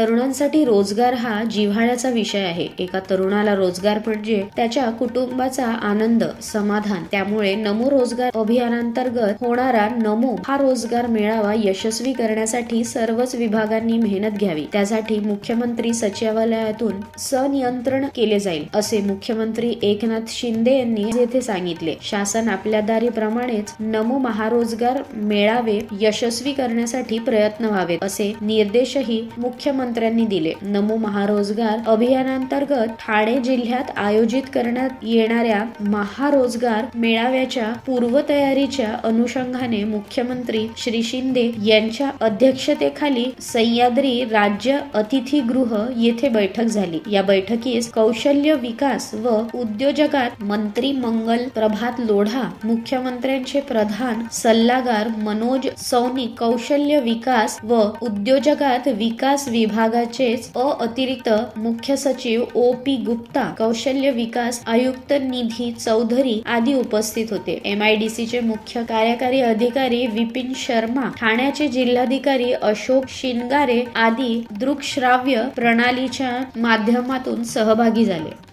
तरुणांसाठी रोजगार हा जिव्हाळ्याचा विषय आहे. एका तरुणाला रोजगार म्हणजे त्याच्या कुटुंबाचा आनंद, समाधान. त्यामुळे नमो रोजगार अभियानांतर्गत होणारा नमो हा रोजगार मेळावा यशस्वी करण्यासाठी सर्वच विभागांनी मेहनत घ्यावी. त्यासाठी मुख्यमंत्री सचिवालयातून संनियंत्रण केले जाईल, असे मुख्यमंत्री एकनाथ शिंदे यांनी येथे सांगितले. शासन आपल्या दारीप्रमाणेच नमो महारोजगार मेळावे यशस्वी करण्यासाठी प्रयत्न व्हावेत, असे निर्देशही मुख्यमंत्र्यांनी दिले. नमो महारोजगार अभियानांतर्गत ठाणे जिल्ह्यात आयोजित करण्यात येणाऱ्या महारोजगार मेळाव्याच्या पूर्वतयारीच्या अनुषंगाने मुख्यमंत्री श्री शिंदे यांच्या अध्यक्षतेखाली सह्याद्री राज्य अतिथीगृह येथे बैठक झाली. या बैठकीस कौशल्य विकास व उद्योजकात मंत्री मंगल प्रभात लोढा, मुख्यमंत्र्यांचे प्रधान सल्लागार मनोज सौनिक, कौशल्य विकास व उद्योजकात विकास विभागाचेच अतिरिक्त मुख्य सचिव ओ.पी. गुप्ता, कौशल्य विकास आयुक्त निधी चौधरी आदी उपस्थित होते. MIDCचे मुख्य कार्यकारी अधिकारी विपिन शर्मा, ठाण्याचे जिल्हाधिकारी अशोक शिनगारे आदी दृकश्राव्य प्रणालीच्या माध्यमातून सहभागी झाले.